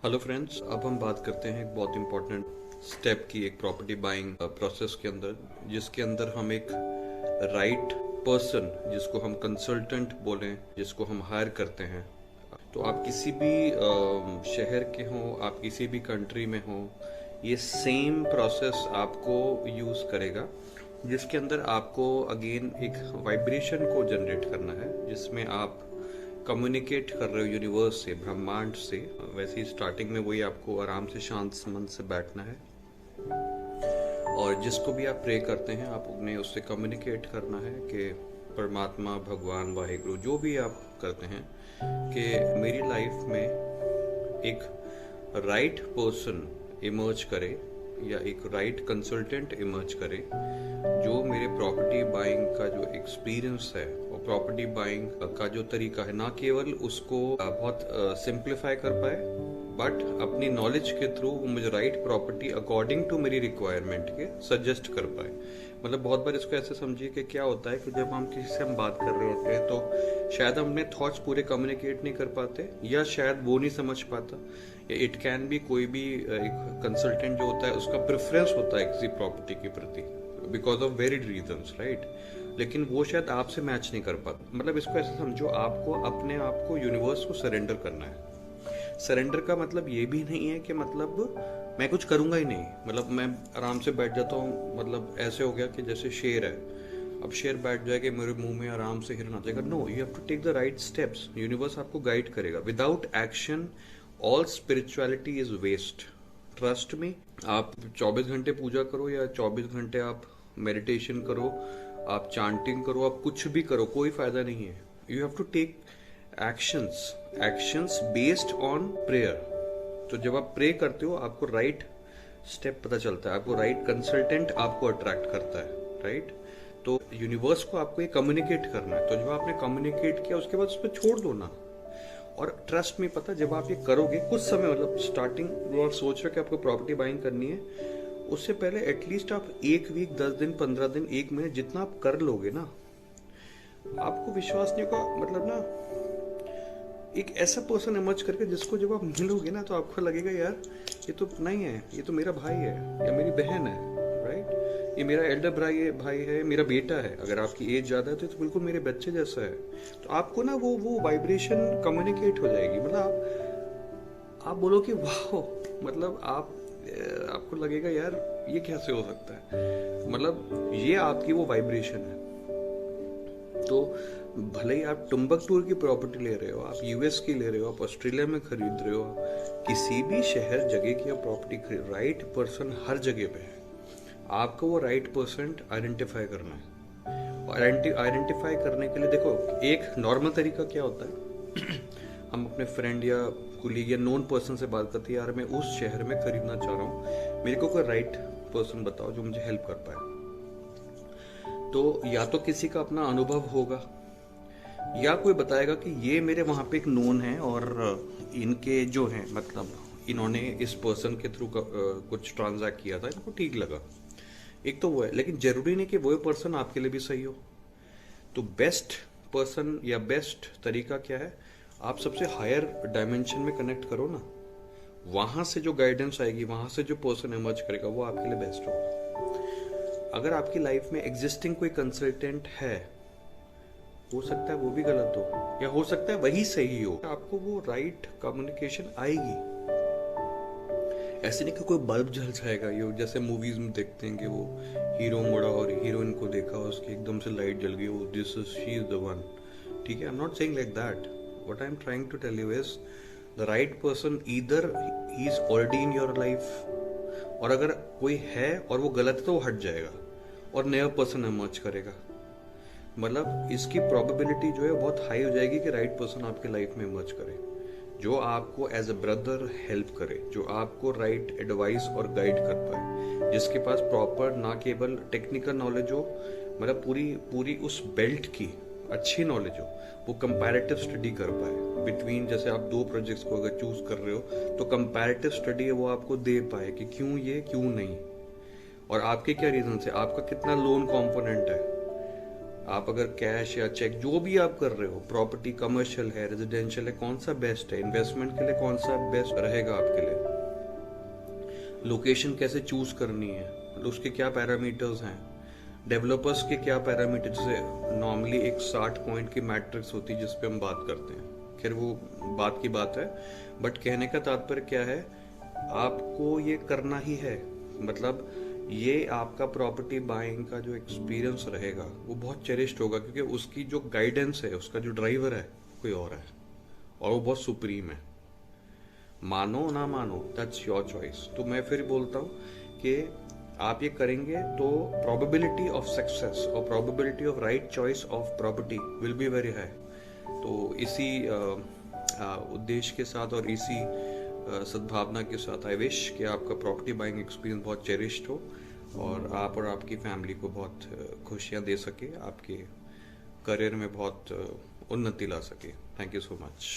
Hello friends, अब हम बात करते हैं एक बहुत इंपॉर्टेंट स्टेप की, एक प्रॉपर्टी बाइंग प्रोसेस के अंदर, जिसके अंदर हम एक राइट पर्सन, जिसको हम कंसल्टेंट बोलें, जिसको हम हायर करते हैं। तो आप किसी भी शहर के हों, आप किसी भी कंट्री में हों, ये सेम प्रोसेस आपको यूज़ करेगा, जिसके अंदर आपको अगेन एक वाइब्रेशन को जनरेट करना है, जिसमें आप कम्युनिकेट कर रहे हो यूनिवर्स से, ब्रह्मांड से। वैसे ही स्टार्टिंग में वही आपको आराम से शांत मन से बैठना है, और जिसको भी आप प्रे करते हैं आप उन्हें उससे कम्युनिकेट करना है कि परमात्मा, भगवान, वाहिगुरु, जो भी आप करते हैं, कि मेरी लाइफ में एक राइट पर्सन इमर्ज करे या एक राइट कंसल्टेंट इमर्ज करे, जो मेरे प्रॉपर्टी बाइंग का जो एक्सपीरियंस है और प्रॉपर्टी बाइंग का जो तरीका है, ना केवल उसको बहुत सिंप्लीफाई कर पाए, बट अपनी नॉलेज के थ्रू वो मुझे राइट प्रॉपर्टी अकॉर्डिंग टू मेरी रिक्वायरमेंट के सजेस्ट कर पाए। मतलब बहुत बार इसको ऐसे समझिए कि क्या होता है कि जब हम किसी से हम बात कर रहे होते हैं तो शायद हम अपने थॉट्स पूरे कम्युनिकेट नहीं कर पाते, या शायद वो नहीं समझ पाता, या इट कैन बी कोई भी एक कंसल्टेंट जो होता है उसका प्रेफरेंस होता है किसी प्रॉपर्टी के प्रति, because of varied reasons, right. लेकिन वो शायद आपसे मैच नहीं कर पाता। मतलब इसको ऐसे समझो, आपको अपने आप को यूनिवर्स को सरेंडर करना है। सरेंडर का मतलब ये भी नहीं है कि मतलब मैं कुछ करूंगा ही नहीं, मतलब मैं आराम से बैठ जाता हूँ, मतलब ऐसे हो गया कि जैसे शेर है, अब शेर बैठ जाएगा मेरे मुंह में आराम से हिरना जाएगा। No, you have to take the right steps. Universe आपको गाइड करेगा। Without action all spirituality is waste. Trust में, आप 24 घंटे पूजा करो या 24 घंटे आप मेडिटेशन करो, आप चांटिंग करो, आप कुछ भी करो, कोई फायदा नहीं है। You have to take actions based on prayer. तो जब आप प्रे करते हो आपको राइट स्टेप पता चलता है, आपको राइट कंसल्टेंट आपको अट्रैक्ट करता है, राइट। तो यूनिवर्स को आपको ये कम्युनिकेट करना है। तो जब आपने कम्युनिकेट किया उसके बाद उस पर छोड़ दो ना। और ट्रस्ट में पता, जब आप ये करोगे कुछ समय, मतलब स्टार्टिंग जो आप सोच रहे हो कि आपको प्रॉपर्टी बाइंग करनी है, उससे पहले एटलीस्ट आप 1 वीक, 10 दिन, 15 दिन, 1 महीने जितना आप कर लोगे ना, आपको विश्वास नहीं होगा। मतलब ना, एक ऐसा पर्सन इमर्ज करके जिसको जब आप मिलोगे ना तो आपको लगेगा यार ये तो नहीं है, ये तो मेरा भाई है या मेरी बहन है, राइट। ये मेरा एल्डर भाई है, मेरा बेटा है। अगर आपकी एज ज़्यादा है तो बिल्कुल मेरे बच्चे जैसा है। तो आपको ना वो वाइब्रेशन कम्युनिकेट हो जाएगी। मतलब आप बोलो कि वाह, मतलब आपको लगेगा यार ये कैसे हो सकता है। मतलब ये आपकी वो वाइब्रेशन है। तो भले ही आप टुम्बकटूर की प्रॉपर्टी ले रहे हो, आप यूएस की ले रहे हो, आप ऑस्ट्रेलिया में खरीद रहे हो, किसी भी शहर जगह की आप प्रॉपर्टी खरीद, राइट पर्सन हर जगह पे है। आपको वो राइट पर्सन आइडेंटिफाई करना है। और आइडेंटिफाई करने के लिए देखो, एक नॉर्मल तरीका क्या होता है हम अपने फ्रेंड या कुलीग या नोन पर्सन से बात करते हैं, यार मैं उस शहर में खरीदना चाह रहा हूँ, मेरे को कोई राइट पर्सन बताओ जो मुझे हेल्प कर पाए। तो या तो किसी का अपना अनुभव होगा, या कोई बताएगा कि ये मेरे वहाँ पे एक नोन है और इनके जो हैं, मतलब इन्होंने इस पर्सन के थ्रू कुछ ट्रांजैक्ट किया था, इनको ठीक लगा। एक तो वो है, लेकिन जरूरी नहीं कि वो पर्सन आपके लिए भी सही हो। तो बेस्ट पर्सन या बेस्ट तरीका क्या है, आप सबसे हायर डायमेंशन में कनेक्ट करो ना, वहां से जो गाइडेंस आएगी, वहां से जो पर्सन इमर्ज करेगा, वो आपके लिए बेस्ट होगा। अगर आपकी लाइफ में एग्जिस्टिंग कोई कंसल्टेंट है, हो सकता है वो भी गलत हो, या हो सकता है वही सही हो, आपको वो राइट कम्युनिकेशन आएगी। ऐसे नहीं कि कोई बल्ब जल जाएगा, ये जैसे मूवीज में देखते हैं कि वो हीरो मुड़ा और हीरोइन को देखा, उसकी एकदम से लाइट जल गई, वो this is she is the one. ठीक है, I am not saying like that. What I am trying to tell you is the right person either he is already in your life, और अगर कोई है और वो गलत है तो वो हट जाएगा और नया पर्सन इमर्ज करेगा। मतलब इसकी प्रोबेबिलिटी जो है बहुत हाई हो जाएगी कि राइट पर्सन आपके लाइफ में इमर्ज करे, जो आपको एज अ ब्रदर हेल्प करे, जो आपको राइट एडवाइस और गाइड कर पाए, जिसके पास प्रॉपर ना केवल टेक्निकल नॉलेज हो, मतलब पूरी उस बेल्ट की अच्छी नॉलेज हो, वो कंपैरेटिव स्टडी कर पाए बिटवीन, जैसे आप 2 प्रोजेक्ट्स को अगर चूज कर रहे हो तो कंपैरेटिव स्टडी है वो आपको दे पाए कि क्यों ये, क्यों नहीं, और आपके क्या रीजन है, आपका कितना लोन कॉम्पोनेंट है, आप अगर कैश या चेक जो भी आप कर रहे हो, प्रॉपर्टी कमर्शियल है, रेजिडेंशियल है, कौन सा बेस्ट है इन्वेस्टमेंट के लिए, कौन सा बेस्ट रहेगा आपके लिए, लोकेशन कैसे चूज करनी है, उसके क्या पैरामीटर्स हैं, डेवलपर्स के क्या पैरामीटर्स है। नॉर्मली एक 60 पॉइंट की मैट्रिक्स होती है जिस पे हम बात करते हैं, खैर वो बात की बात है, बट कहने का तात्पर्य क्या है, आपको ये करना ही है। मतलब ये आपका प्रॉपर्टी बाइंग का जो एक्सपीरियंस रहेगा वो बहुत चेरिश्ड होगा, क्योंकि उसकी जो गाइडेंस है, उसका जो ड्राइवर है कोई और है, और वो बहुत सुप्रीम है। मानो ना मानो, दैट्स योर चॉइस। तो मैं फिर बोलता हूँ कि आप ये करेंगे तो प्रोबेबिलिटी ऑफ सक्सेस और probability of right choice of property will be very high. तो इसी उद्देश्य के साथ और इसी सद्भावना के साथ आई विश कि आपका प्रॉपर्टी बाइंग एक्सपीरियंस बहुत चेरिश्ड हो और आप और आपकी फैमिली को बहुत खुशियाँ दे सके, आपके करियर में बहुत उन्नति ला सके। Thank you so much.